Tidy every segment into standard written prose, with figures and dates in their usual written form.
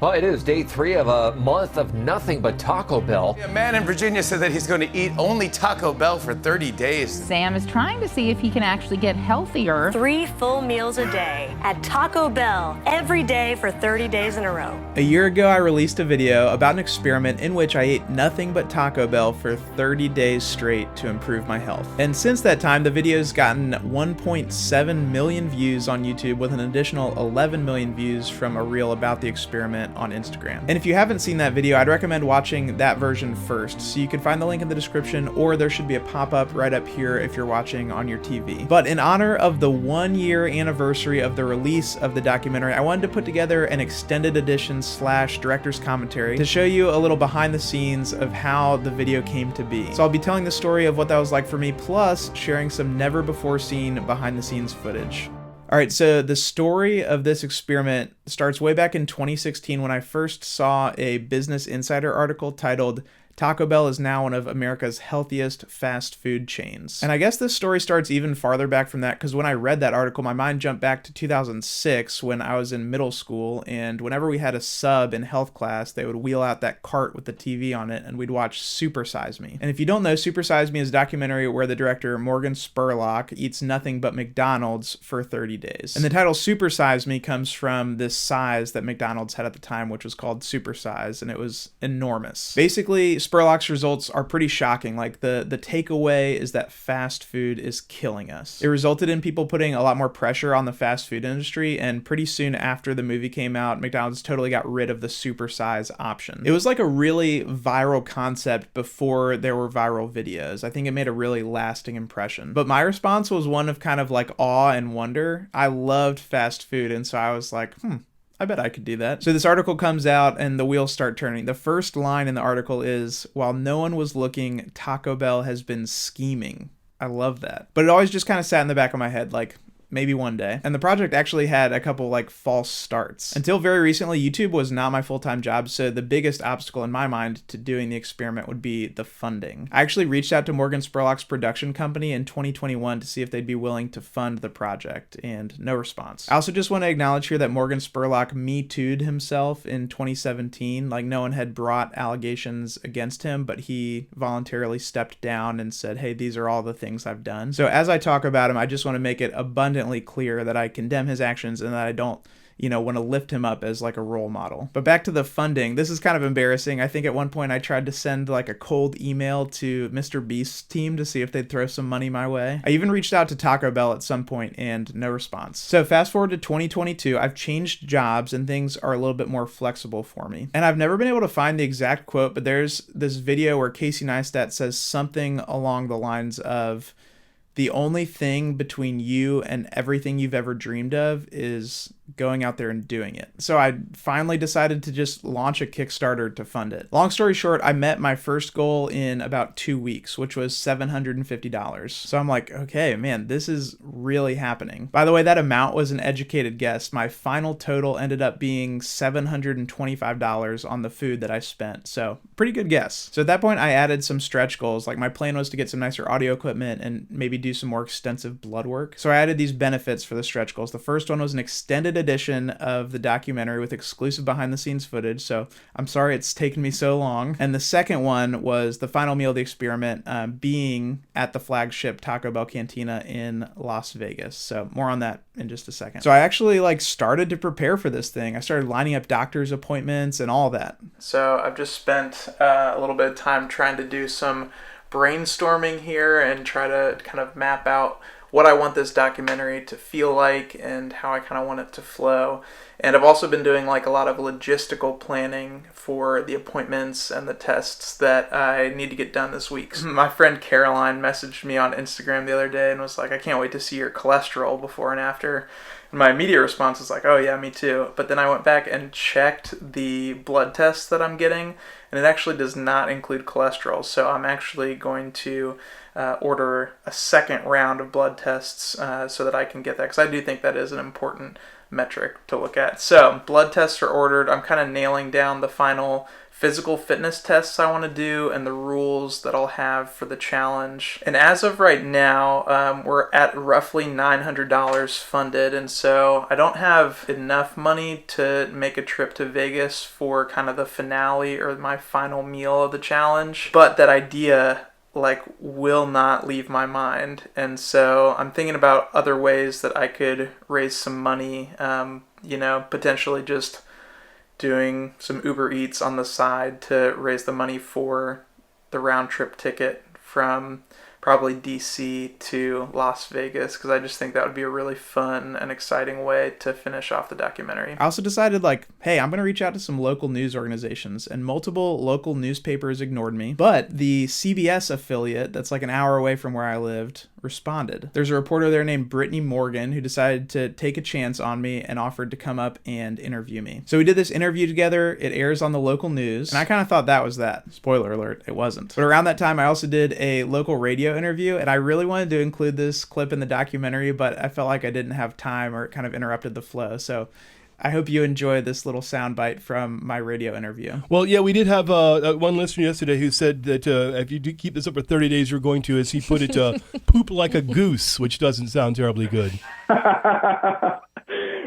Well, it is day 3 of a month of nothing but Taco Bell. A man in Virginia said that he's going to eat only Taco Bell for 30 days. Sam is trying to see if he can actually get healthier. 3 full meals a day at Taco Bell every day for 30 days in a row. A year ago, I released a video about an experiment in which I ate nothing but Taco Bell for 30 days straight to improve my health. And since that time, the video's gotten 1.7 million views on YouTube with an additional 11 million views from a reel about the experiment on Instagram. And if you haven't seen that video, I'd recommend watching that version first. So you can find the link in the description, or there should be a pop-up right up here if you're watching on your TV. But in honor of the 1-year anniversary of the release of the documentary, I wanted to put together an extended edition / director's commentary to show you a little behind the scenes of how the video came to be. So I'll be telling the story of what that was like for me, plus sharing some never before seen behind the scenes footage. Alright, so the story of this experiment starts way back in 2016 when I first saw a Business Insider article titled "Taco Bell is now one of America's healthiest fast food chains." And I guess this story starts even farther back from that, because when I read that article, my mind jumped back to 2006 when I was in middle school, and whenever we had a sub in health class, they would wheel out that cart with the TV on it, and we'd watch Super Size Me. And if you don't know, Super Size Me is a documentary where the director Morgan Spurlock eats nothing but McDonald's for 30 days. And the title Super Size Me comes from this size that McDonald's had at the time, which was called Super Size, and it was enormous. Basically, Spurlock's results are pretty shocking. Like the takeaway is that fast food is killing us. It resulted in people putting a lot more pressure on the fast food industry, and pretty soon after the movie came out, McDonald's totally got rid of the super size option. It was like a really viral concept before there were viral videos. I think it made a really lasting impression. But my response was one of kind of like awe and wonder. I loved fast food, and so I was like, I bet I could do that. So this article comes out and the wheels start turning. The first line in the article is, "While no one was looking, Taco Bell has been scheming." I love that. But it always just kind of sat in the back of my head, like, maybe one day. And the project actually had a couple like false starts. Until very recently, YouTube was not my full-time job, so the biggest obstacle in my mind to doing the experiment would be the funding. I actually reached out to Morgan Spurlock's production company in 2021 to see if they'd be willing to fund the project, and no response. I also just want to acknowledge here that Morgan Spurlock Me Too'd himself in 2017. Like, no one had brought allegations against him, but he voluntarily stepped down and said, hey, these are all the things I've done. So as I talk about him, I just want to make it abundantly clear that I condemn his actions and that I don't, want to lift him up as like a role model. But back to the funding. This is kind of embarrassing. I think at one point I tried to send like a cold email to Mr. Beast's team to see if they'd throw some money my way. I even reached out to Taco Bell at some point and no response. So fast forward to 2022, I've changed jobs and things are a little bit more flexible for me. And I've never been able to find the exact quote, but there's this video where Casey Neistat says something along the lines of, "The only thing between you and everything you've ever dreamed of is going out there and doing it." So I finally decided to just launch a Kickstarter to fund it. Long story short, I met my first goal in about 2 weeks, which was $750. So I'm like, okay, man, this is really happening. By the way, that amount was an educated guess. My final total ended up being $725 on the food that I spent. So pretty good guess. So at that point, I added some stretch goals. Like, my plan was to get some nicer audio equipment and maybe do some more extensive blood work. So I added these benefits for the stretch goals. The first one was an extended edition of the documentary with exclusive behind the scenes footage. So I'm sorry it's taken me so long. And the second one was the final meal of the experiment being at the flagship Taco Bell Cantina in Las Vegas. So more on that in just a second. So I actually started to prepare for this thing. I started lining up doctor's appointments and all that. So I've just spent a little bit of time trying to do some brainstorming here and try to kind of map out what I want this documentary to feel like and how I kind of want it to flow. And I've also been doing a lot of logistical planning for the appointments and the tests that I need to get done this week. My friend Caroline messaged me on Instagram the other day and was like, "I can't wait to see your cholesterol before and after." And my immediate response was like, "Oh yeah, me too." But then I went back and checked the blood tests that I'm getting, and it actually does not include cholesterol. So I'm actually going to order a second round of blood tests so that I can get that, because I do think that is an important metric to look at. So blood tests are ordered. I'm kind of nailing down the final physical fitness tests I want to do and the rules that I'll have for the challenge. And as of right now, we're at roughly $900 funded, and so I don't have enough money to make a trip to Vegas for kind of the finale or my final meal of the challenge, but that idea will not leave my mind. And so I'm thinking about other ways that I could raise some money, potentially just doing some Uber Eats on the side to raise the money for the round trip ticket from probably DC to Las Vegas, because I just think that would be a really fun and exciting way to finish off the documentary. I also decided hey, I'm going to reach out to some local news organizations, and multiple local newspapers ignored me, but the CBS affiliate that's an hour away from where I lived responded. There's a reporter there named Brittany Morgan who decided to take a chance on me and offered to come up and interview me. So we did this interview together. It airs on the local news, and I kind of thought that was that. Spoiler alert, it wasn't. But around that time, I also did a local radio interview, and I really wanted to include this clip in the documentary, but I felt like I didn't have time, or it kind of interrupted the flow. So I hope you enjoy this little soundbite from my radio interview. Well, yeah, we did have one listener yesterday who said that if you do keep this up for 30 days, you're going to, as he put it, poop like a goose, which doesn't sound terribly good.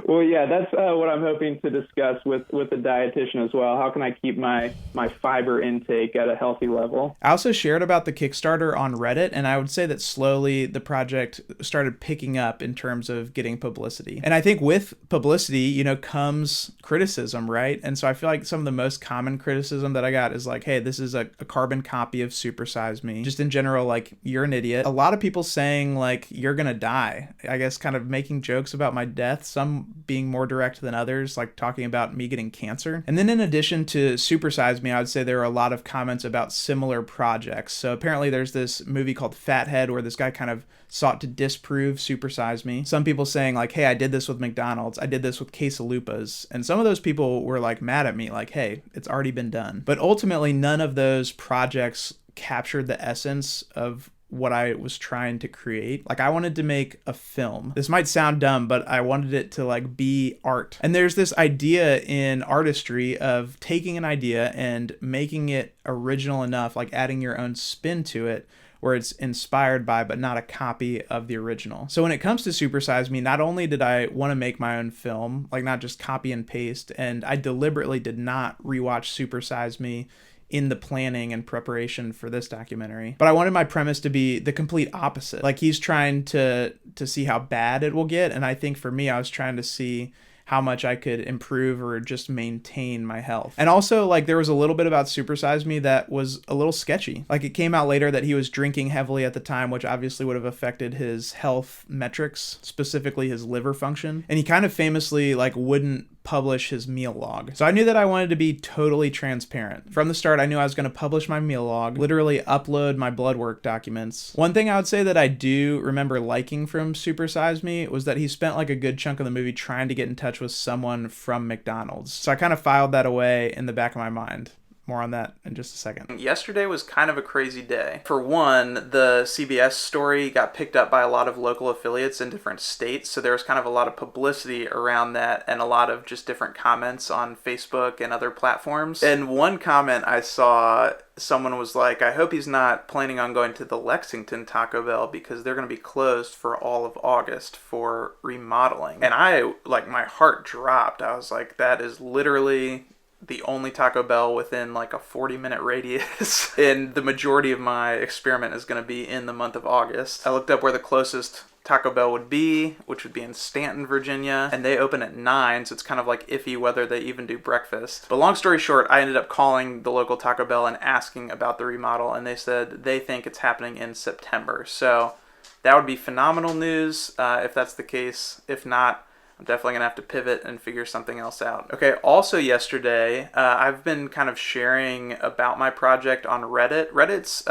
Well, yeah, that's what I'm hoping to discuss with the dietitian as well. How can I keep my fiber intake at a healthy level? I also shared about the Kickstarter on Reddit, and I would say that slowly the project started picking up in terms of getting publicity. And I think with publicity, comes criticism, right? And so I feel like some of the most common criticism that I got is hey, this is a carbon copy of Super Size Me. Just in general, you're an idiot. A lot of people saying you're gonna die. I guess kind of making jokes about my death, some being more direct than others, talking about me getting cancer. And then in addition to Super Size Me, I would say there are a lot of comments about similar projects. So apparently there's this movie called Fathead where this guy kind of sought to disprove Super Size Me. Some people saying hey, I did this with McDonald's, I did this with quesalupas. And some of those people were mad at me, hey, it's already been done. But ultimately none of those projects captured the essence of what I was trying to create. I wanted to make a film. This might sound dumb, but I wanted it to be art. And there's this idea in artistry of taking an idea and making it original enough, adding your own spin to it, where it's inspired by but not a copy of the original. So when it comes to Super Size Me, not only did I want to make my own film, not just copy and paste, and I deliberately did not rewatch Super Size Me in the planning and preparation for this documentary, but I wanted my premise to be the complete opposite. He's trying to see how bad it will get, and I think for me, I was trying to see how much I could improve or just maintain my health. And also, there was a little bit about Super Size Me that was a little sketchy. It came out later that he was drinking heavily at the time, which obviously would have affected his health metrics, specifically his liver function. And he kind of famously, wouldn't publish his meal log. So I knew that I wanted to be totally transparent. From the start, I knew I was going to publish my meal log, literally upload my blood work documents. One thing I would say that I do remember liking from Super Size Me was that he spent a good chunk of the movie trying to get in touch with someone from McDonald's. So I kind of filed that away in the back of my mind. More on that in just a second. Yesterday was kind of a crazy day. For one, the CBS story got picked up by a lot of local affiliates in different states, so there was kind of a lot of publicity around that and a lot of just different comments on Facebook and other platforms. And one comment I saw, someone was I hope he's not planning on going to the Lexington Taco Bell because they're going to be closed for all of August for remodeling. And I, my heart dropped. I was that is literally the only Taco Bell within a 40-minute radius, and the majority of my experiment is going to be in the month of August. I looked up where the closest Taco Bell would be, which would be in Stanton, Virginia, and they open at 9, so it's kind of iffy whether they even do breakfast. But long story short, I ended up calling the local Taco Bell and asking about the remodel, and they said they think it's happening in September. So that would be phenomenal news if that's the case. If not, I'm definitely going to have to pivot and figure something else out. Okay, also yesterday, I've been kind of sharing about my project on Reddit. Reddit's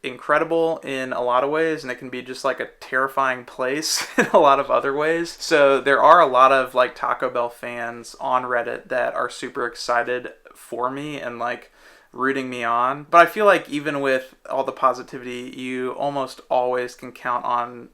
incredible in a lot of ways, and it can be just a terrifying place in a lot of other ways. So there are a lot of Taco Bell fans on Reddit that are super excited for me and rooting me on. But I feel even with all the positivity, you almost always can count on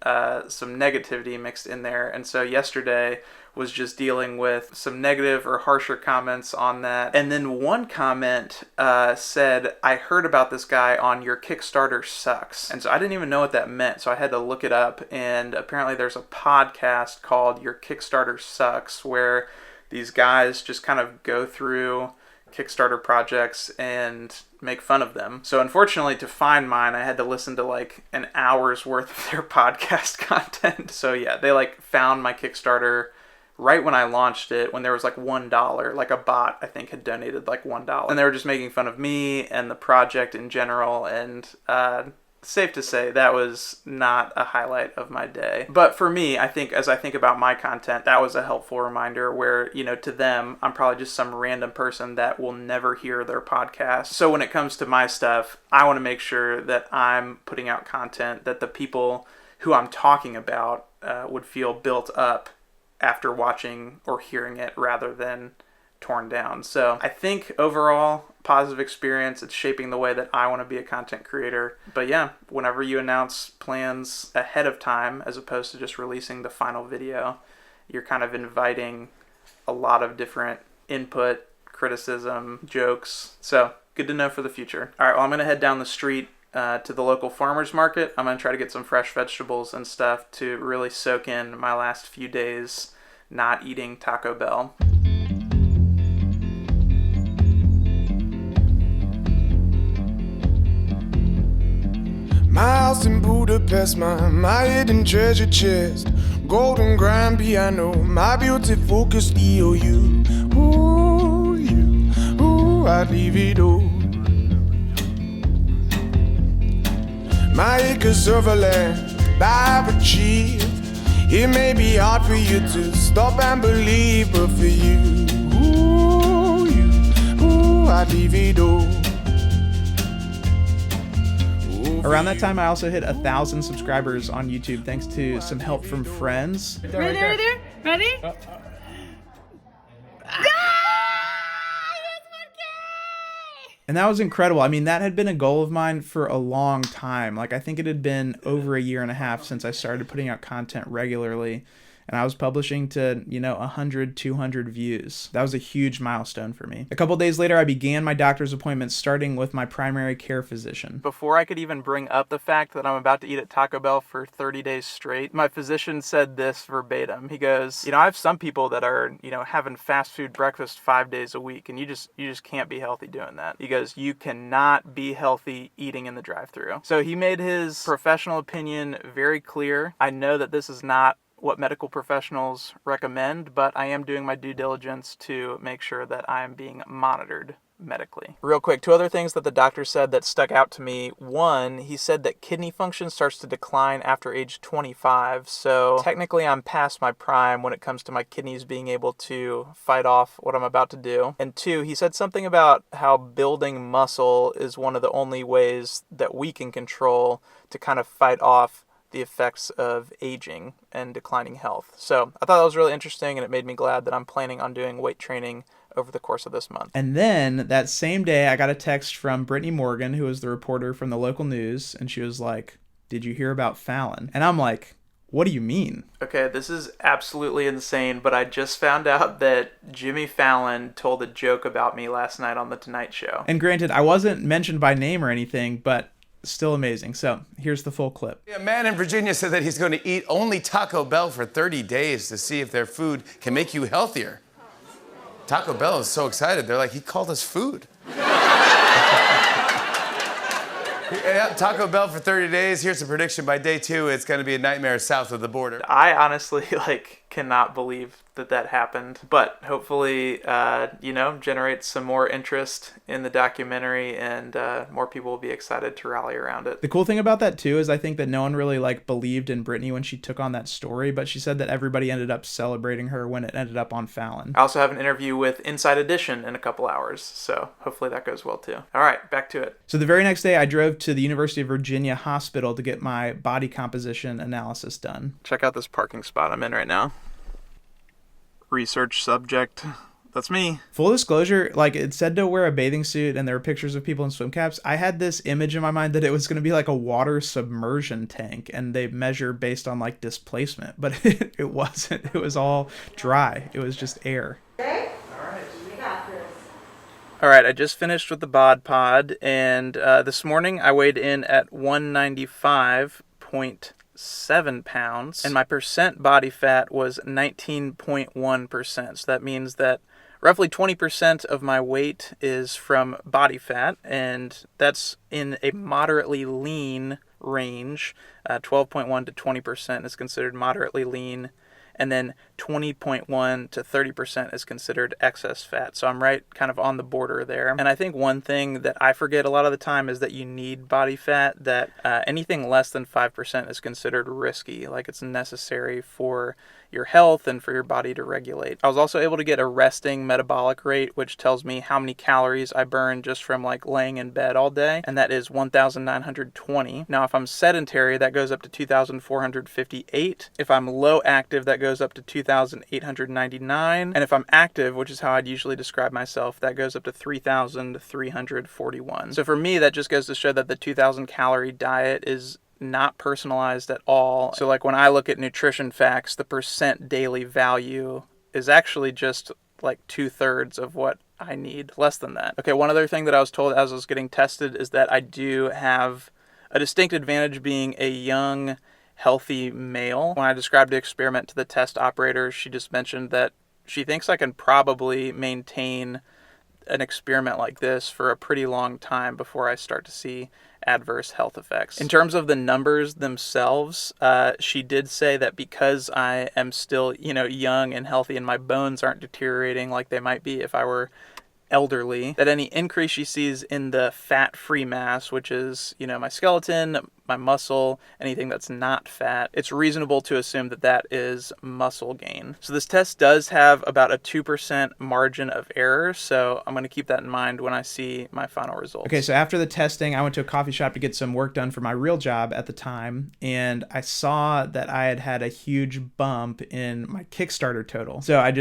some negativity mixed in there. And so yesterday, was just dealing with some negative or harsher comments on that. And then one comment said, I heard about this guy on Your Kickstarter Sucks. And so I didn't even know what that meant, so I had to look it up. And apparently there's a podcast called Your Kickstarter Sucks where these guys just kind of go through Kickstarter projects and make fun of them. So unfortunately, to find mine, I had to listen to like an hour's worth of their podcast content. So yeah, they like found my Kickstarter right when I launched it, when there was like $1, like a bot I think had donated like $1, and they were just making fun of me and the project in general. And safe to say that was not a highlight of my day. But for me, I think as I think about my content, that was a helpful reminder where, you know, to them, I'm probably just some random person that will never hear their podcast. So when it comes to my stuff, I want to make sure that I'm putting out content that the people who I'm talking about would feel built up after watching or hearing it rather than torn down. So I think overall, positive experience. It's shaping the way that I want to be a content creator. But yeah, whenever you announce plans ahead of time as opposed to just releasing the final video, you're kind of inviting a lot of different input, criticism, jokes. So good to know for the future. All right, well, I'm going to head down the street to the local farmer's market. I'm going to try to get some fresh vegetables and stuff to really soak in my last few days not eating Taco Bell. My house in Budapest, my hidden treasure chest, golden grand piano, my beauty focused EOU. Ooh, you, I'd leave it all. My acres of land I've achieved. It may be hard for you to stop and believe, but for you, I'd leave it all. Around that time, I also hit 1,000 subscribers on YouTube thanks to some help from friends. Ready? And that was incredible. I mean, that had been a goal of mine for a long time. Like, I think it had been over a year and a half since I started putting out content regularly. And I was publishing to, 100, 200 views. That was a huge milestone for me. A couple days later, I began my doctor's appointment, starting with my primary care physician. Before I could even bring up the fact that I'm about to eat at Taco Bell for 30 days straight, my physician said this verbatim. He goes, I have some people that are, having fast food breakfast 5 days a week, and you just can't be healthy doing that. He goes, you cannot be healthy eating in the drive-thru. So he made his professional opinion very clear. I know that this is not what medical professionals recommend, but I am doing my due diligence to make sure that I am being monitored medically. Real quick, 2 other things that the doctor said that stuck out to me. One, he said that kidney function starts to decline after age 25, so technically I'm past my prime when it comes to my kidneys being able to fight off what I'm about to do. And 2, he said something about how building muscle is one of the only ways that we can control to kind of fight off the effects of aging and declining health. So I thought that was really interesting, and it made me glad that I'm planning on doing weight training over the course of this month. And then that same day, I got a text from Brittany Morgan, who was the reporter from the local news, and she was like, "Did you hear about Fallon?" And I'm like, "What do you mean?" Okay, this is absolutely insane, but I just found out that Jimmy Fallon told a joke about me last night on The Tonight Show. And granted, I wasn't mentioned by name or anything, but still amazing. So here's the full clip. A man in Virginia said that he's going to eat only Taco Bell for 30 days to see if their food can make you healthier. Taco Bell is so excited. They're like, he called us food. Yeah, Taco Bell for 30 days. Here's a prediction. By day 2, it's going to be a nightmare south of the border. I honestly, cannot believe that happened. But hopefully, generates some more interest in the documentary, and more people will be excited to rally around it. The cool thing about that, too, is I think that no one really, believed in Brittany when she took on that story, but she said that everybody ended up celebrating her when it ended up on Fallon. I also have an interview with Inside Edition in a couple hours, so hopefully that goes well, too. All right, back to it. So the very next day, I drove to the University of Virginia Hospital to get my body composition analysis done. Check out this parking spot I'm in right now. Research subject, That's me. Full disclosure, like it said to wear a bathing suit and there were pictures of people in swim caps. I had this image in my mind that it was going to be like a water submersion tank and they measure based on like displacement, but it wasn't. It was all dry. It was just air. Okay? All right. We got this. All right, I just finished with the bod pod and this morning I weighed in at 195.7 pounds and my percent body fat was 19.1%. So that means that roughly 20% of my weight is from body fat, and that's in a moderately lean range. 12.1 to 20% is considered moderately lean, and then 20.1 to 30% is considered excess fat. So I'm right kind of on the border there. And I think one thing that I forget a lot of the time is that you need body fat, that anything less than 5% is considered risky, like it's necessary for your health and for your body to regulate. I was also able to get a resting metabolic rate, which tells me how many calories I burn just from like laying in bed all day, and that is 1,920. Now, if I'm sedentary, that goes up to 2,458. If I'm low active, that goes up to 2,899. And if I'm active, which is how I'd usually describe myself, that goes up to 3,341. So for me, that just goes to show that the 2,000 calorie diet is not personalized at all. So like when I look at nutrition facts, the percent daily value is actually just like 2/3 of what I need, less than that. Okay, one other thing that I was told as I was getting tested is that I do have a distinct advantage being a young, healthy male. When I described the experiment to the test operator, she just mentioned that she thinks I can probably maintain an experiment like this for a pretty long time before I start to see adverse health effects. In terms of the numbers themselves, she did say that because I am still, young and healthy and my bones aren't deteriorating like they might be if I were elderly, that any increase she sees in the fat-free mass, which is, my skeleton, my muscle, anything that's not fat, it's reasonable to assume that that is muscle gain. So this test does have about a 2% margin of error, so I'm going to keep that in mind when I see my final results. Okay, so after the testing, I went to a coffee shop to get some work done for my real job at the time, and I saw that I had a huge bump in my Kickstarter total. So I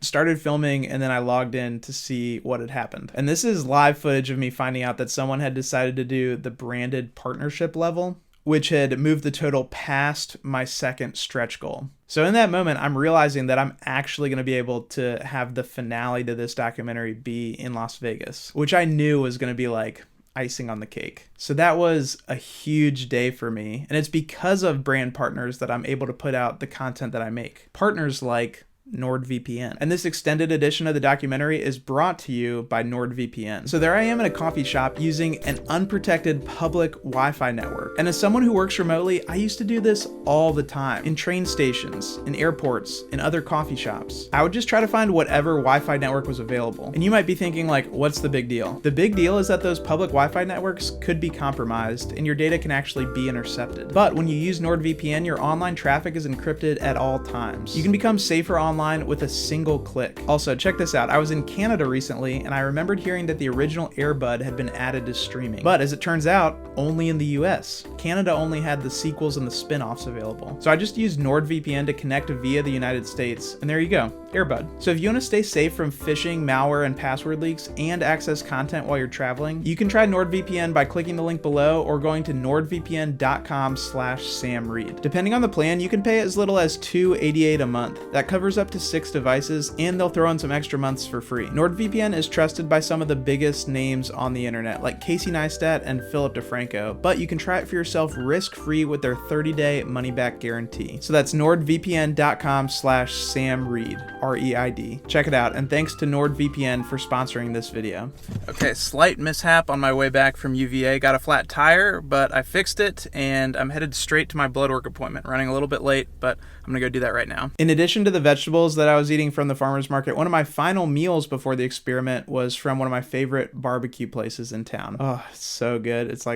started filming, and then I logged in to see what had happened. And this is live footage of me finding out that someone had decided to do the branded partnership level, which had moved the total past my second stretch goal. So in that moment, I'm realizing that I'm actually going to be able to have the finale to this documentary be in Las Vegas, which I knew was going to be like icing on the cake. So that was a huge day for me. And it's because of brand partners that I'm able to put out the content that I make. Partners like NordVPN. And this extended edition of the documentary is brought to you by NordVPN. So there I am in a coffee shop using an unprotected public Wi-Fi network. And as someone who works remotely, I used to do this all the time. In train stations, in airports, in other coffee shops. I would just try to find whatever Wi-Fi network was available. And you might be thinking like, what's the big deal? The big deal is that those public Wi-Fi networks could be compromised and your data can actually be intercepted. But when you use NordVPN, your online traffic is encrypted at all times. You can become safer online with a single click. Also, check this out. I was in Canada recently and I remembered hearing that the original Airbud had been added to streaming. But as it turns out, only in the US. Canada only had the sequels and the spin-offs available. So I just used NordVPN to connect via the United States, and there you go, Airbud. So if you want to stay safe from phishing, malware, and password leaks and access content while you're traveling, you can try NordVPN by clicking the link below or going to nordvpn.com/samreid. Depending on the plan, you can pay as little as $2.88 a month. That covers up to 6 devices, and they'll throw in some extra months for free. NordVPN is trusted by some of the biggest names on the internet, like Casey Neistat and Philip DeFranco, but you can try it for yourself risk-free with their 30-day money-back guarantee. So that's nordvpn.com/samreid, R-E-I-D. Check it out, and thanks to NordVPN for sponsoring this video. Okay, slight mishap on my way back from UVA. Got a flat tire, but I fixed it, and I'm headed straight to my blood work appointment. Running a little bit late, but I'm gonna go do that right now. In addition to the vegetables that I was eating from the farmer's market, one of my final meals before the experiment was from one of my favorite barbecue places in town. Oh, it's so good. It's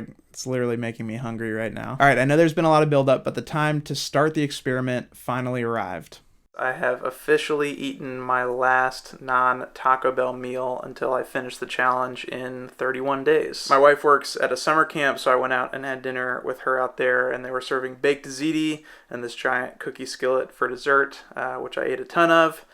literally making me hungry right now. All right, I know there's been a lot of buildup, but the time to start the experiment finally arrived. I have officially eaten my last non-Taco Bell meal until I finish the challenge in 31 days. My wife works at a summer camp, so I went out and had dinner with her out there, and they were serving baked ziti and this giant cookie skillet for dessert, which I ate a ton of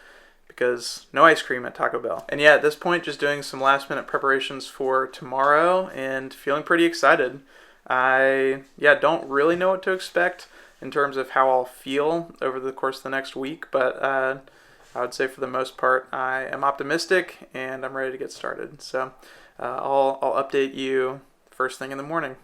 because no ice cream at Taco Bell. And yeah, at this point, just doing some last minute preparations for tomorrow and feeling pretty excited. I don't really know what to expect in terms of how I'll feel over the course of the next week, but I would say for the most part, I am optimistic and I'm ready to get started. So I'll update you first thing in the morning.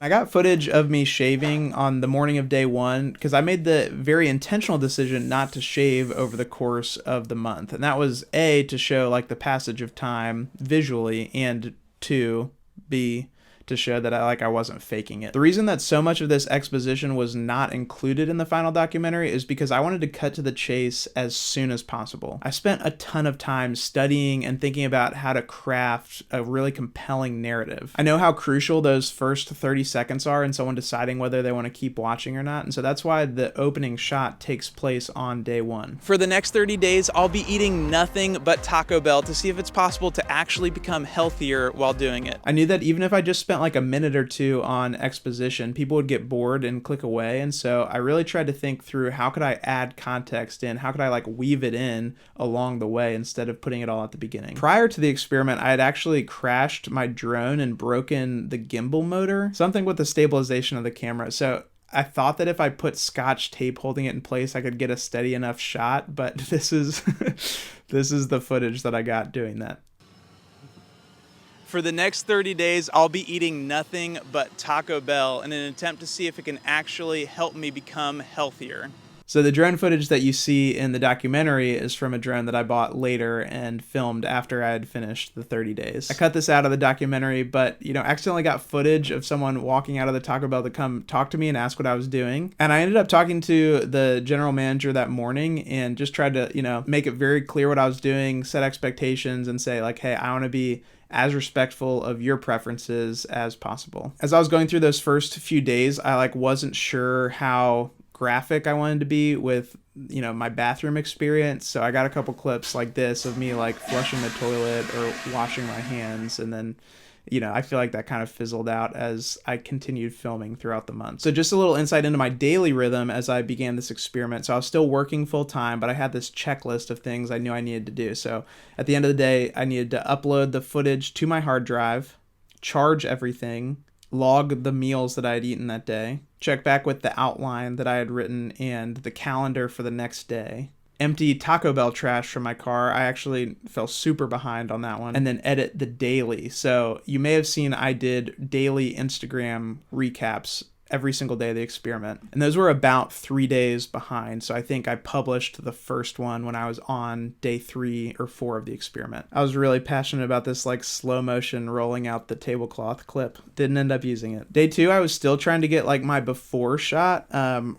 I got footage of me shaving on the morning of day 1 because I made the very intentional decision not to shave over the course of the month. And that was A, to show like the passage of time visually, and 2, B, to show that I wasn't faking it. The reason that so much of this exposition was not included in the final documentary is because I wanted to cut to the chase as soon as possible. I spent a ton of time studying and thinking about how to craft a really compelling narrative. I know how crucial those first 30 seconds are in someone deciding whether they want to keep watching or not, and so that's why the opening shot takes place on day 1. For the next 30 days, I'll be eating nothing but Taco Bell to see if it's possible to actually become healthier while doing it. I knew that even if I just spent like a minute or two on exposition, people would get bored and click away, and so I really tried to think through how could I add context in, how could I like weave it in along the way instead of putting it all at the beginning. Prior to the experiment, I had actually crashed my drone and broken the gimbal motor, something with the stabilization of the camera. So I thought that if I put Scotch tape holding it in place, I could get a steady enough shot, but this is this is the footage that I got doing that. For the next 30 days, I'll be eating nothing but Taco Bell in an attempt to see if it can actually help me become healthier. So the drone footage that you see in the documentary is from a drone that I bought later and filmed after I had finished the 30 days. I cut this out of the documentary, but accidentally got footage of someone walking out of the Taco Bell to come talk to me and ask what I was doing. And I ended up talking to the general manager that morning and just tried to, make it very clear what I was doing, set expectations, and say like, hey, I want to be as respectful of your preferences as possible. As I was going through those first few days, I wasn't sure how graphic I wanted to be with my bathroom experience, so I got a couple clips like this of me flushing the toilet or washing my hands, and then I feel like that kind of fizzled out as I continued filming throughout the month. So just a little insight into my daily rhythm as I began this experiment. So I was still working full time, but I had this checklist of things I knew I needed to do. So at the end of the day, I needed to upload the footage to my hard drive, charge everything, log the meals that I had eaten that day, check back with the outline that I had written and the calendar for the next day, empty Taco Bell trash from my car. I actually fell super behind on that one. And then edit the daily. So you may have seen I did daily Instagram recaps every single day of the experiment. And those were about 3 days behind. So I think I published the first one when I was on day 3 or 4 of the experiment. I was really passionate about this slow motion rolling out the tablecloth clip. Didn't end up using it. Day 2, I was still trying to get my before shot,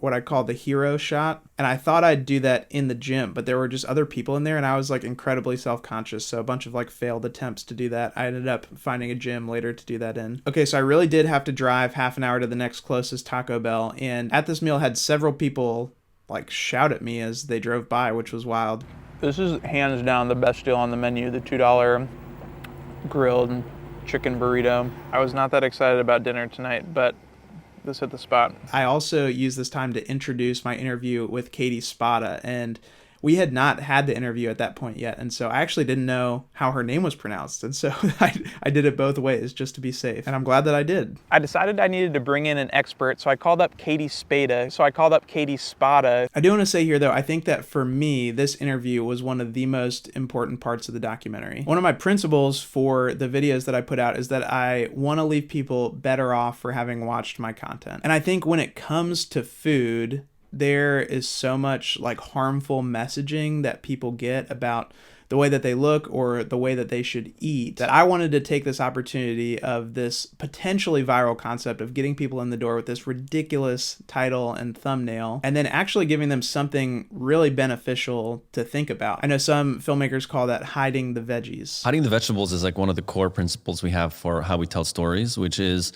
what I call the hero shot. And I thought I'd do that in the gym, but there were just other people in there and I was incredibly self-conscious. So a bunch of failed attempts to do that. I ended up finding a gym later to do that in. Okay, so I really did have to drive half an hour to the next closest Taco Bell. And at this meal had several people shout at me as they drove by, which was wild. This is hands down the best deal on the menu, the $2 grilled chicken burrito. I was not that excited about dinner tonight, but this hit the spot. I also used this time to introduce my interview with Katie Spada, and we had not had the interview at that point yet, and so I actually didn't know how her name was pronounced, and so I did it both ways just to be safe, and I'm glad that I did. I decided I needed to bring in an expert, so I called up Katie Spada. I do want to say here, though, I think that for me, this interview was one of the most important parts of the documentary. One of my principles for the videos that I put out is that I want to leave people better off for having watched my content, and I think when it comes to food, there is so much harmful messaging that people get about the way that they look or the way that they should eat, that I wanted to take this opportunity of this potentially viral concept of getting people in the door with this ridiculous title and thumbnail and then actually giving them something really beneficial to think about. I know some filmmakers call that hiding the veggies. Hiding the vegetables is one of the core principles we have for how we tell stories, which is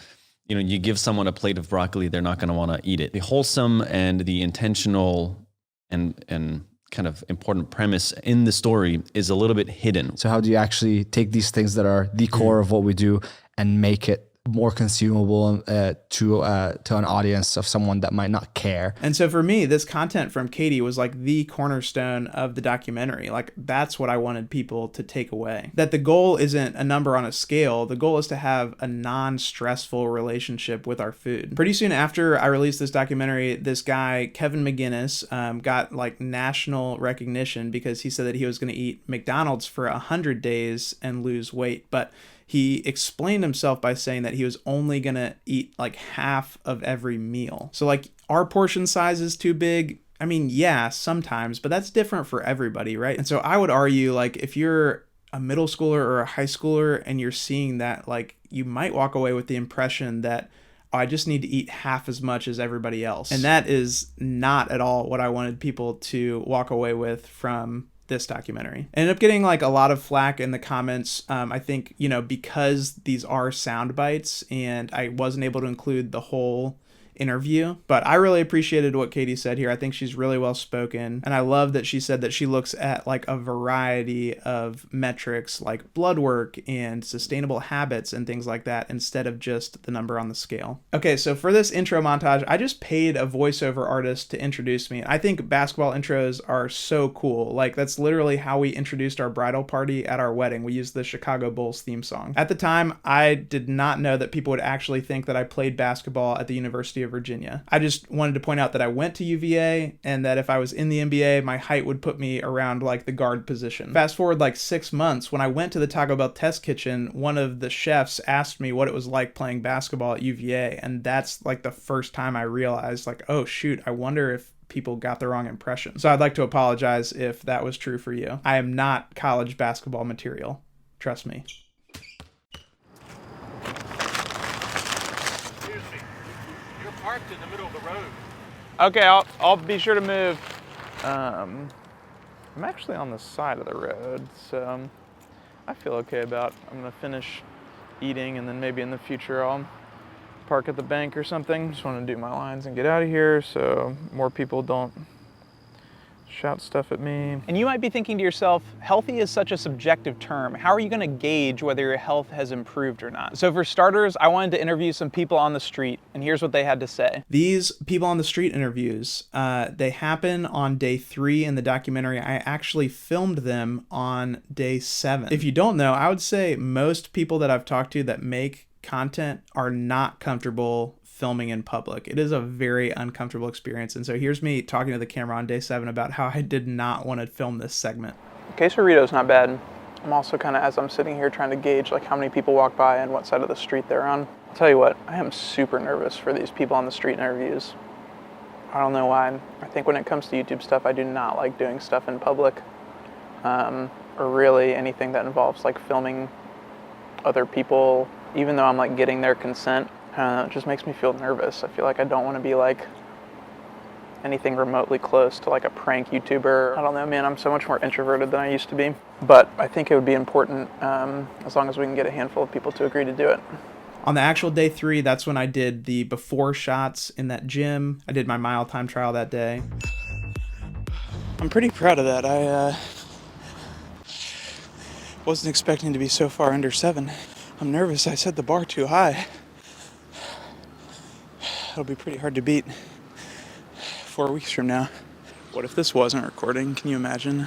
you give someone a plate of broccoli, they're not going to want to eat it. The wholesome and the intentional and kind of important premise in the story is a little bit hidden. So how do you actually take these things that are the core of what we do and make it more consumable to an audience of someone that might not care. And so for me, this content from Katie was like the cornerstone of the documentary. Like that's what I wanted people to take away. That the goal isn't a number on a scale. The goal is to have a non-stressful relationship with our food. Pretty soon after I released this documentary, this guy, Kevin McGinnis, got like national recognition because he said that he was going to eat McDonald's for 100 days and lose weight. But he explained himself by saying that he was only going to eat like half of every meal. So like our portion size is too big. I mean, yeah, sometimes, but that's different for everybody, right? And so I would argue like if you're a middle schooler or a high schooler and you're seeing that, like you might walk away with the impression that, oh, I just need to eat half as much as everybody else. And that is not at all what I wanted people to walk away with from this documentary. I ended up getting like a lot of flack in the comments. I think, you know, because these are sound bites and I wasn't able to include the whole interview, but I really appreciated what Katie said here. I think she's really well spoken, and I love that she said that she looks at like a variety of metrics like blood work and sustainable habits and things like that instead of just the number on the scale. Okay, so for this intro montage, I just paid a voiceover artist to introduce me. I think basketball intros are so cool. Like that's literally how we introduced our bridal party at our wedding. We used the Chicago Bulls theme song. At the time, I did not know that people would actually think that I played basketball at the University of Virginia. I just wanted to point out that I went to UVA and that if I was in the NBA, my height would put me around like the guard position. Fast forward like 6 months, when I went to the Taco Bell test kitchen, one of the chefs asked me what it was like playing basketball at UVA, and that's like the first time I realized like, oh shoot, I wonder if people got the wrong impression. So I'd like to apologize if that was true for you. I am not college basketball material. Trust me. Parked in the middle of the road. Okay, I'll be sure to move. I'm actually on the side of the road, so I feel okay about. I'm gonna finish eating and then maybe in the future I'll park at the bank or something. Just want to do my lines and get out of here so more people don't shout stuff at me. And you might be thinking to yourself, healthy is such a subjective term. How are you going to gauge whether your health has improved or not? So for starters, I wanted to interview some people on the street, and here's what they had to say. These people on the street interviews, they happen on day 3 in the documentary. I actually filmed them on day 7. If you don't know, I would say most people that I've talked to that make content are not comfortable filming in public. It is a very uncomfortable experience. And so here's me talking to the camera on day 7 about how I did not want to film this segment. Quesarito's not bad. I'm also kind of, as I'm sitting here, trying to gauge like how many people walk by and what side of the street they're on. I'll tell you what, I am super nervous for these people on the street interviews. I don't know why. I think when it comes to YouTube stuff, I do not like doing stuff in public, or really anything that involves like filming other people, even though I'm like getting their consent. It just makes me feel nervous. I feel like I don't want to be like anything remotely close to like a prank YouTuber. I don't know, man, I'm so much more introverted than I used to be. But I think it would be important as long as we can get a handful of people to agree to do it. On the actual day 3, that's when I did the before shots in that gym. I did my mile time trial that day. I'm pretty proud of that. I wasn't expecting to be so far under 7. I'm nervous. I set the bar too high. It'll be pretty hard to beat 4 weeks from now. What if this wasn't recording? Can you imagine?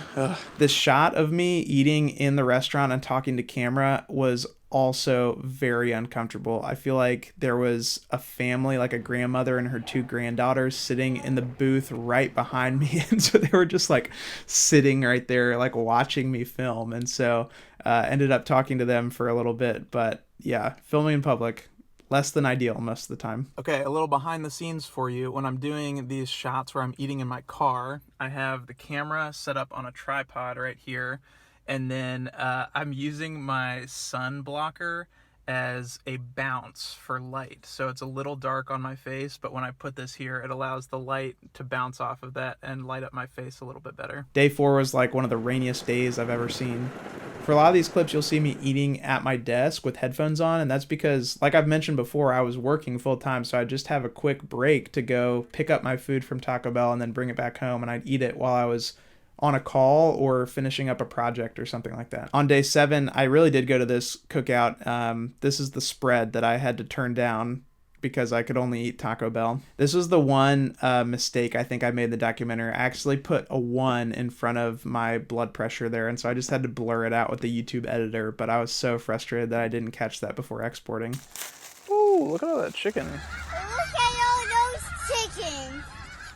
This shot of me eating in the restaurant and talking to camera was also very uncomfortable. I feel like there was a family, like a grandmother and her 2 granddaughters sitting in the booth right behind me. And so they were just like sitting right there, like watching me film. And so ended up talking to them for a little bit. But yeah, filming in public, less than ideal most of the time. Okay, a little behind the scenes for you. When I'm doing these shots where I'm eating in my car, I have the camera set up on a tripod right here. And then I'm using my sun blocker as a bounce for light. So it's a little dark on my face, but when I put this here, it allows the light to bounce off of that and light up my face a little bit better. Day 4 was like one of the rainiest days I've ever seen. For a lot of these clips, you'll see me eating at my desk with headphones on, and that's because, like I've mentioned before, I was working full time, so I'd just have a quick break to go pick up my food from Taco Bell and then bring it back home, and I'd eat it while I was on a call or finishing up a project or something like that. On day 7, I really did go to this cookout. This is the spread that I had to turn down because I could only eat Taco Bell. This was the one mistake I think I made in the documentary. I actually put a 1 in front of my blood pressure there, and so I just had to blur it out with the YouTube editor, but I was so frustrated that I didn't catch that before exporting. Ooh, look at all that chicken. Look at all those chickens.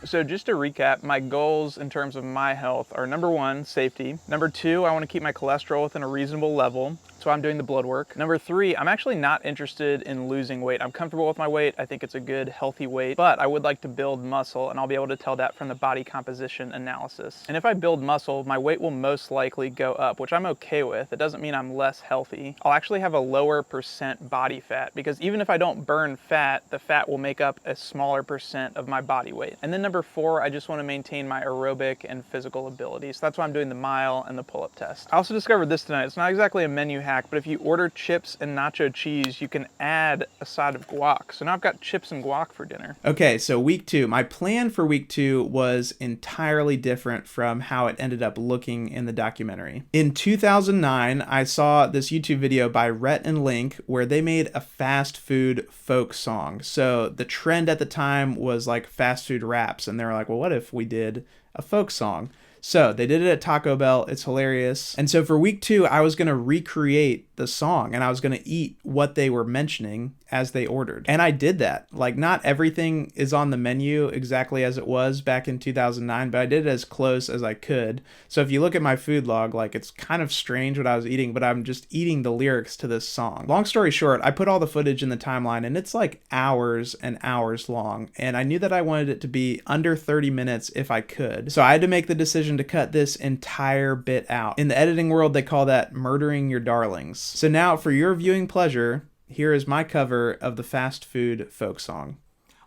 So just to recap, my goals in terms of my health are number 1, safety. Number 2, I want to keep my cholesterol within a reasonable level. So I'm doing the blood work. Number 3, I'm actually not interested in losing weight. I'm comfortable with my weight. I think it's a good, healthy weight, but I would like to build muscle, and I'll be able to tell that from the body composition analysis. And if I build muscle, my weight will most likely go up, which I'm okay with. It doesn't mean I'm less healthy. I'll actually have a lower percent body fat, because even if I don't burn fat, the fat will make up a smaller percent of my body weight. And then number 4, I just want to maintain my aerobic and physical abilities. So that's why I'm doing the mile and the pull-up test. I also discovered this tonight. It's not exactly a menu hack, but if you order chips and nacho cheese, you can add a side of guac. So now I've got chips and guac for dinner. Okay, so week 2. My plan for week 2 was entirely different from how it ended up looking in the documentary. In 2009, I saw this YouTube video by Rhett and Link where they made a fast food folk song. So the trend at the time was like fast food raps, and they were like, well, what if we did a folk song? So they did it at Taco Bell. It's hilarious. And so for week 2, I was going to recreate the song, and I was going to eat what they were mentioning as they ordered. And I did that. Like, not everything is on the menu exactly as it was back in 2009, but I did it as close as I could. So if you look at my food log, like, it's kind of strange what I was eating, but I'm just eating the lyrics to this song. Long story short, I put all the footage in the timeline, and it's like hours and hours long. And I knew that I wanted it to be under 30 minutes if I could. So I had to make the decision to cut this entire bit out. In the editing world, they call that murdering your darlings. So now, for your viewing pleasure, here is my cover of the fast food folk song.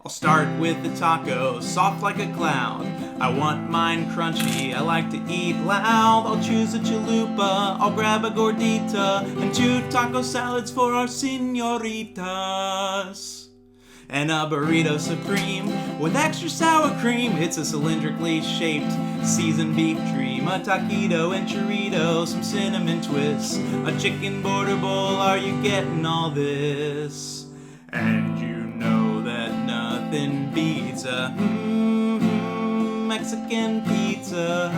I'll start with the taco, soft like a cloud. I want mine crunchy, I like to eat loud. I'll choose a chalupa, I'll grab a gordita, and 2 taco salads for our senoritas. And a burrito supreme with extra sour cream. It's a cylindrically shaped seasoned beef dream. A taquito and churrito, some cinnamon twists, a chicken border bowl. Are you getting all this? And you know that nothing beats a Mexican pizza.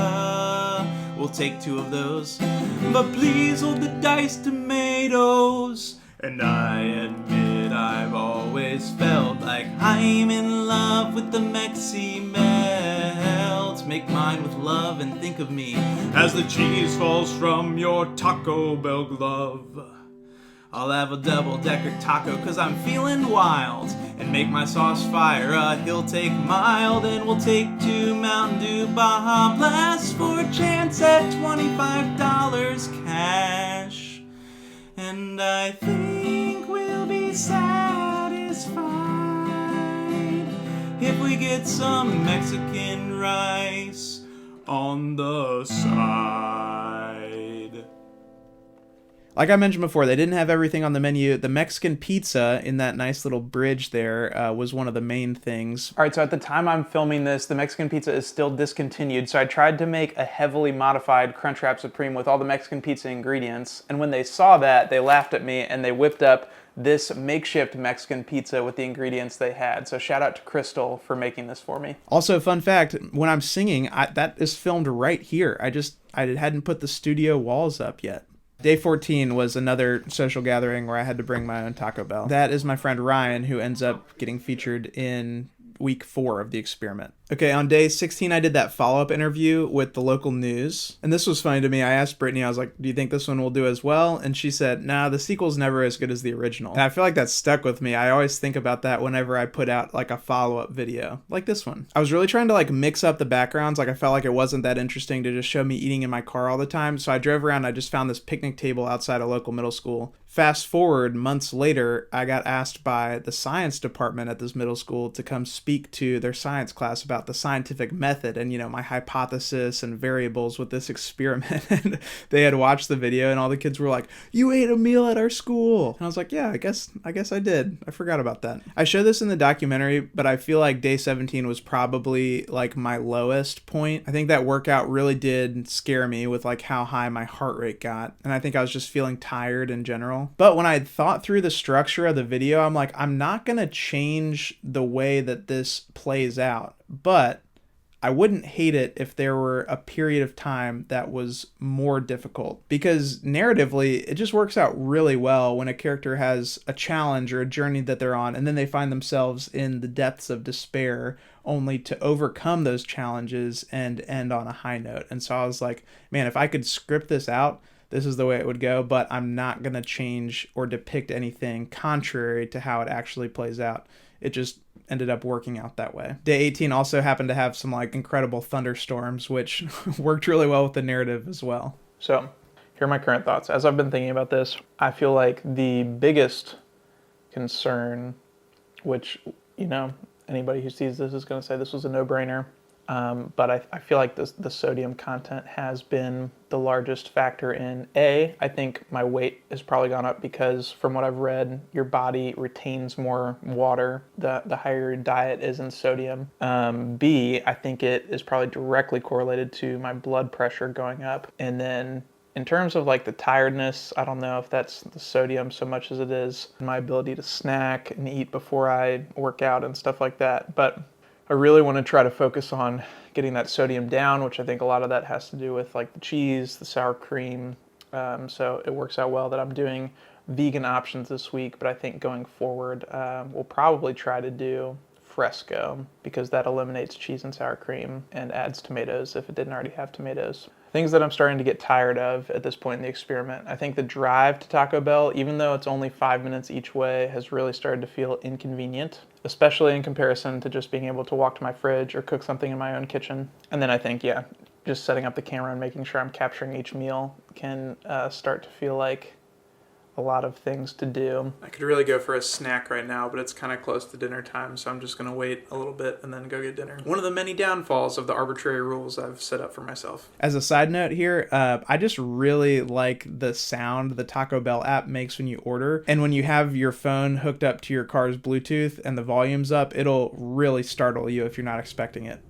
We'll take 2 of those, but please hold the diced tomatoes. And I admit I've always felt like I'm in love with the Mexi melt. Make mine with love and think of me as the cheese falls from your Taco Bell glove. I'll have a double-decker taco cause I'm feeling wild, and make my sauce fire he'll take mild. And we'll take 2 Mountain Dew Baja Blasts for a chance at $25 cash. And I think we'll be satisfied if we get some Mexican rice on the side. Like I mentioned before, they didn't have everything on the menu. The Mexican pizza in that nice little bridge there was one of the main things. All right, so at the time I'm filming this, the Mexican pizza is still discontinued. So I tried to make a heavily modified Crunchwrap Supreme with all the Mexican pizza ingredients. And when they saw that, they laughed at me and they whipped up this makeshift Mexican pizza with the ingredients they had. So shout out to Crystal for making this for me. Also, fun fact, when I'm singing, that is filmed right here. I hadn't put the studio walls up yet. Day 14 was another social gathering where I had to bring my own Taco Bell. That is my friend Ryan, who ends up getting featured in week 4 of the experiment. Okay, on day 16, I did that follow-up interview with the local news. And this was funny to me. I asked Brittany, I was like, do you think this one will do as well? And she said, nah, the sequel's never as good as the original. And I feel like that stuck with me. I always think about that whenever I put out like a follow-up video, like this one. I was really trying to like mix up the backgrounds. Like I felt like it wasn't that interesting to just show me eating in my car all the time. So I drove around, I just found this picnic table outside a local middle school. Fast forward months later, I got asked by the science department at this middle school to come speak to their science class about about the scientific method and, my hypothesis and variables with this experiment. And they had watched the video and all the kids were like, "You ate a meal at our school." And I was like, yeah, I guess I did. I forgot about that. I show this in the documentary, but I feel like day 17 was probably like my lowest point. I think that workout really did scare me with like how high my heart rate got. And I think I was just feeling tired in general. But when I had thought through the structure of the video, I'm like, I'm not going to change the way that this plays out, but I wouldn't hate it if there were a period of time that was more difficult, because narratively, it just works out really well when a character has a challenge or a journey that they're on, and then they find themselves in the depths of despair only to overcome those challenges and end on a high note. And so I was like, man, if I could script this out, this is the way it would go, but I'm not going to change or depict anything contrary to how it actually plays out. It just ended up working out that way. Day 18 also happened to have some like incredible thunderstorms, which worked really well with the narrative as well. So here are my current thoughts. As I've been thinking about this, I feel like the biggest concern, which, anybody who sees this is going to say this was a no-brainer, but I feel like the sodium content has been the largest factor in I think my weight has probably gone up because from what I've read, your body retains more water the higher your diet is in sodium. B, I think it is probably directly correlated to my blood pressure going up. And then in terms of like the tiredness, I don't know if that's the sodium so much as it is my ability to snack and eat before I work out and stuff like that. But I really want to try to focus on getting that sodium down, which I think a lot of that has to do with like the cheese, the sour cream. So it works out well that I'm doing vegan options this week, but I think going forward, we'll probably try to do fresco because that eliminates cheese and sour cream and adds tomatoes if it didn't already have tomatoes. Things that I'm starting to get tired of at this point in the experiment. I think the drive to Taco Bell, even though it's only 5 minutes each way, has really started to feel inconvenient, especially in comparison to just being able to walk to my fridge or cook something in my own kitchen. And then I think, just setting up the camera and making sure I'm capturing each meal can start to feel like a lot of things to do. I could really go for a snack right now, but it's kind of close to dinner time, so I'm just going to wait a little bit and then go get dinner. One of the many downfalls of the arbitrary rules I've set up for myself. As a side note here, I just really like the sound the Taco Bell app makes when you order. And when you have your phone hooked up to your car's Bluetooth and the volume's up, it'll really startle you if you're not expecting it.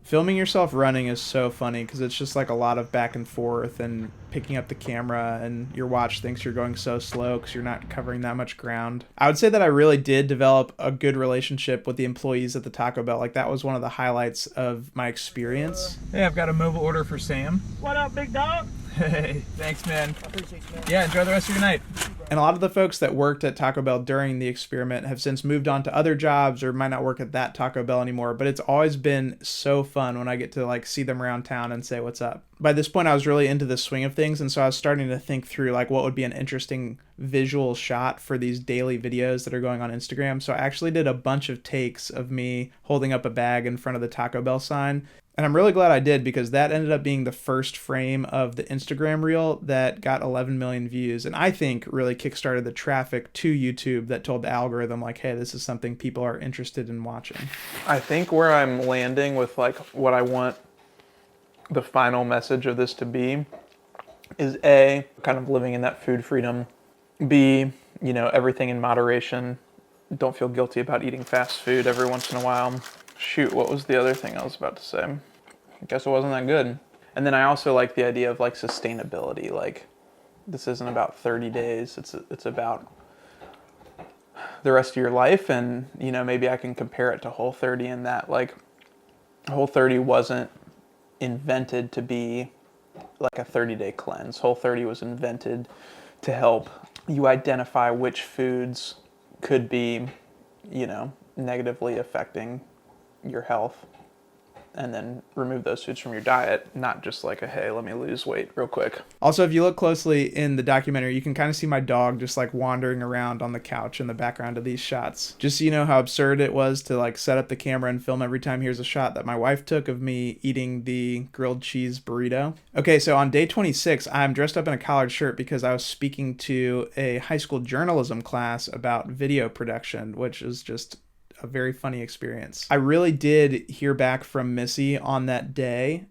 Filming yourself running is so funny because it's just like a lot of back and forth and picking up the camera, and your watch thinks you're going so slow because you're not covering that much ground. I would say that I really did develop a good relationship with the employees at the Taco Bell. Like, that was one of the highlights of my experience. Hey, I've got a mobile order for Sam. What up, big dog? Hey, thanks, man. I appreciate you, man. Yeah, enjoy the rest of your night. And a lot of the folks that worked at Taco Bell during the experiment have since moved on to other jobs or might not work at that Taco Bell anymore, but it's always been so fun when I get to like see them around town and say what's up. By this point, I was really into the swing of things, and so I was starting to think through like what would be an interesting visual shot for these daily videos that are going on Instagram. So I actually did a bunch of takes of me holding up a bag in front of the Taco Bell sign. And I'm really glad I did, because that ended up being the first frame of the Instagram reel that got 11 million views. And I think really kickstarted the traffic to YouTube that told the algorithm like, hey, this is something people are interested in watching. I think where I'm landing with like what I want the final message of this to be is A, kind of living in that food freedom. B, everything in moderation. Don't feel guilty about eating fast food every once in a while. Shoot, what was the other thing I was about to say? I guess it wasn't that good. And then I also like the idea of like sustainability. Like, this isn't about 30 days. It's about the rest of your life. And, maybe I can compare it to Whole30 in that like Whole30 wasn't invented to be like a 30-day cleanse. Whole30 was invented to help you identify which foods could be, negatively affecting your health, and then remove those foods from your diet, not just like a, hey, let me lose weight real quick. Also, if you look closely in the documentary, you can kind of see my dog just like wandering around on the couch in the background of these shots. Just so you know how absurd it was to like set up the camera and film every time here's a shot that my wife took of me eating the grilled cheese burrito. Okay, so on day 26, I'm dressed up in a collared shirt because I was speaking to a high school journalism class about video production, which is just a very funny experience. I really did hear back from Missy on that day.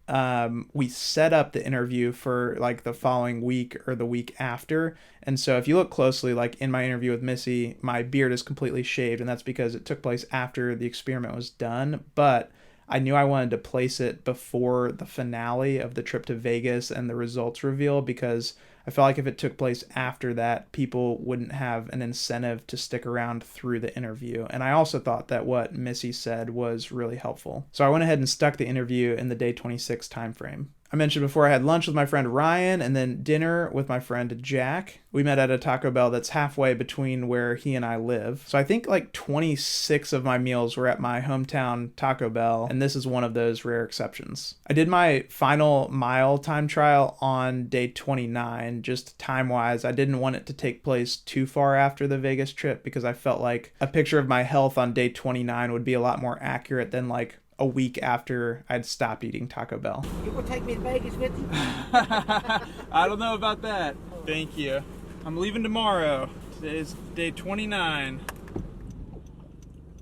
We set up the interview for like the following week or the week after. And so if you look closely, like in my interview with Missy, my beard is completely shaved, and that's because it took place after the experiment was done. But I knew I wanted to place it before the finale of the trip to Vegas and the results reveal, because I felt like if it took place after that, people wouldn't have an incentive to stick around through the interview. And I also thought that what Missy said was really helpful. So I went ahead and stuck the interview in the day 26 timeframe. I mentioned before I had lunch with my friend Ryan and then dinner with my friend Jack. We met at a Taco Bell that's halfway between where he and I live. So I think like 26 of my meals were at my hometown Taco Bell, and this is one of those rare exceptions. I did my final mile time trial on day 29, just time-wise. I didn't want it to take place too far after the Vegas trip because I felt like a picture of my health on day 29 would be a lot more accurate than like a week after I'd stopped eating Taco Bell. You gonna take me to Vegas with you? I don't know about that. Thank you. I'm leaving tomorrow. Today's day 29.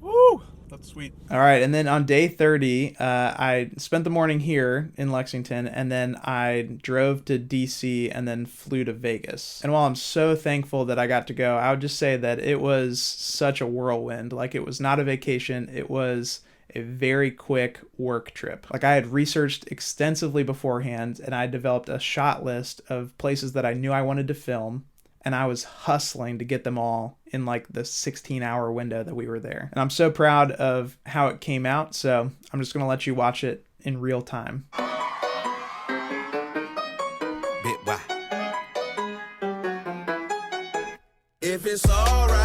Woo! That's sweet. All right, and then on day 30, I spent the morning here in Lexington, and then I drove to DC and then flew to Vegas. And while I'm so thankful that I got to go, I would just say that it was such a whirlwind. Like, it was not a vacation. It was a very quick work trip. Like, I had researched extensively beforehand, and I developed a shot list of places that I knew I wanted to film, and I was hustling to get them all in like the 16-hour window that we were there. And I'm so proud of how it came out, so I'm just gonna let you watch it in real time. Big Boi. If it's all right.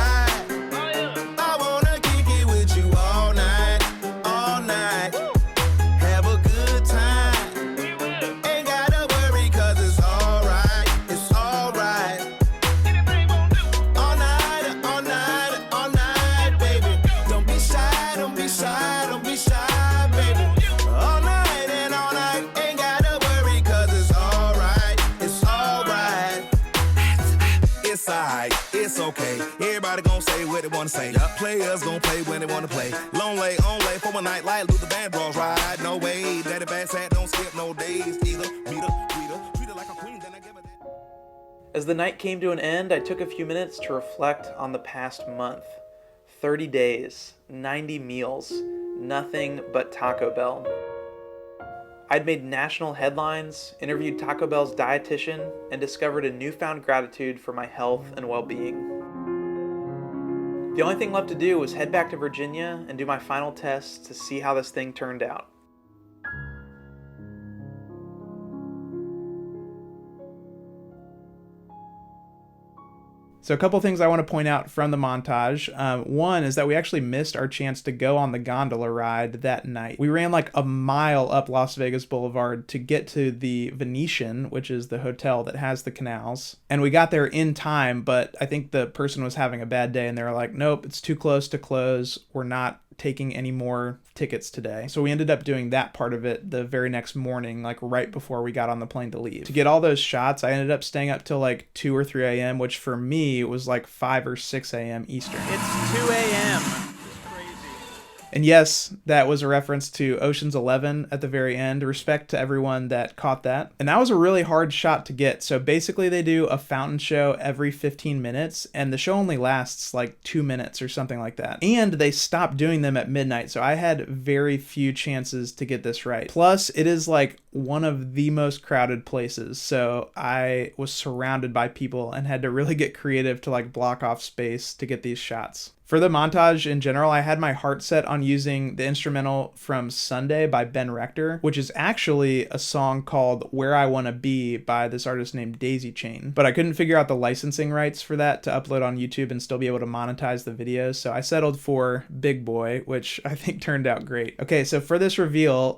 Everybody gonna say what they wanna say. Players gonna play when they wanna play. Long lay, on lay for a night like Luther Vandross ride. No way, daddy bad sad, don't skip no days. Either treat her like a queen, then I give her that. As the night came to an end, I took a few minutes to reflect on the past month. 30 days, 90 meals, nothing but Taco Bell. I'd made national headlines, interviewed Taco Bell's dietitian, and discovered a newfound gratitude for my health and well-being. The only thing left to do was head back to Virginia and do my final tests to see how this thing turned out. So a couple things I want to point out from the montage. One is that we actually missed our chance to go on the gondola ride that night. We ran like a mile up Las Vegas Boulevard to get to the Venetian, which is the hotel that has the canals. And we got there in time, but I think the person was having a bad day and they were like, nope, it's too close to close. We're not taking any more tickets today. So we ended up doing that part of it the very next morning, like right before we got on the plane to leave. To get all those shots, I ended up staying up till like 2 or 3 a.m., which for me was like 5 or 6 a.m. Eastern. It's 2 a.m. And yes, that was a reference to Ocean's 11 at the very end. Respect to everyone that caught that. And that was a really hard shot to get. So basically they do a fountain show every 15 minutes and the show only lasts like 2 minutes or something like that. And they stopped doing them at midnight. So I had very few chances to get this right. Plus it is like one of the most crowded places. So I was surrounded by people and had to really get creative to like block off space to get these shots. For the montage in general, I had my heart set on using the instrumental from Sunday by Ben Rector, which is actually a song called Where I Wanna Be by this artist named Daisy Chain. But I couldn't figure out the licensing rights for that to upload on YouTube and still be able to monetize the videos, so I settled for Big Boi, which I think turned out great. Okay, so for this reveal,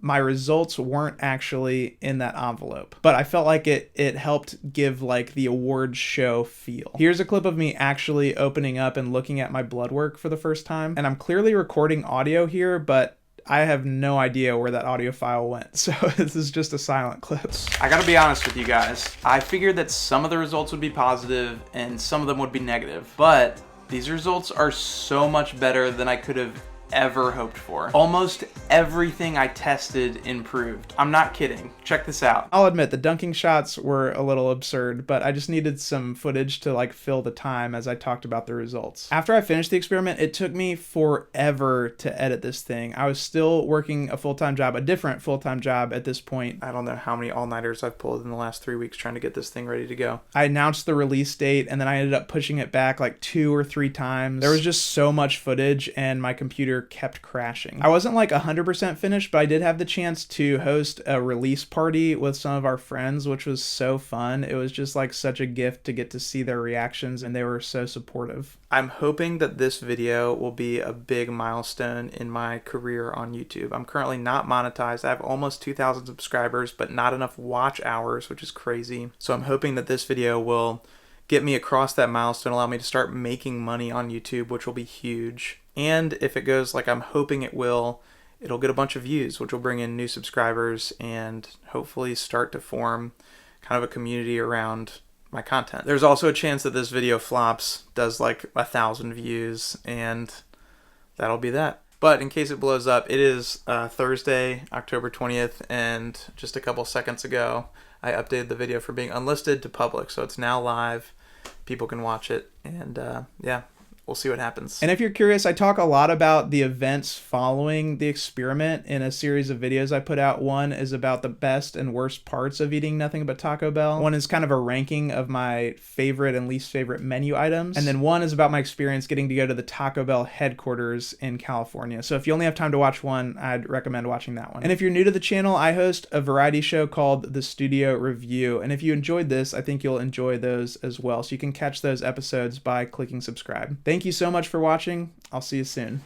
my results weren't actually in that envelope, but I felt like it helped give like the awards show feel. Here's a clip of me actually opening up and looking at my blood work for the first time. And I'm clearly recording audio here, but I have no idea where that audio file went. So this is just a silent clip. I gotta be honest with you guys. I figured that some of the results would be positive and some of them would be negative, but These results are so much better than I could have ever hoped for. Almost everything I tested improved. I'm not kidding. Check this out. I'll admit the dunking shots were a little absurd, but I just needed some footage to like fill the time as I talked about the results. After I finished the experiment, it took me forever to edit this thing. I was still working a full-time job, a different full-time job at this point. I don't know how many all-nighters I've pulled in the last 3 weeks trying to get this thing ready to go. I announced the release date and then I ended up pushing it back like 2 or 3 times. There was just so much footage and my computer kept crashing. I wasn't like 100% finished, but I did have the chance to host a release party with some of our friends, which was so fun. It was just like such a gift to get to see their reactions, and they were so supportive. I'm hoping that this video will be a big milestone in my career on YouTube. I'm currently not monetized. I have almost 2,000 subscribers, but not enough watch hours, which is crazy. So I'm hoping that this video will get me across that milestone, allow me to start making money on YouTube, which will be huge. And if it goes like I'm hoping it will, it'll get a bunch of views, which will bring in new subscribers and hopefully start to form kind of a community around my content. There's also a chance that this video flops, does like 1,000 views, and that'll be that. But in case it blows up, it is Thursday, October 20th, and just a couple seconds ago, I updated the video for being unlisted to public, so it's now live. People can watch it, and yeah, we'll see what happens. And if you're curious, I talk a lot about the events following the experiment in a series of videos I put out. One is about the best and worst parts of eating nothing but Taco Bell. One is kind of a ranking of my favorite and least favorite menu items. And then one is about my experience getting to go to the Taco Bell headquarters in California. So if you only have time to watch one, I'd recommend watching that one. And if you're new to the channel, I host a variety show called The Studio Review. And if you enjoyed this, I think you'll enjoy those as well. So you can catch those episodes by clicking subscribe. Thank you so much for watching. I'll see you soon.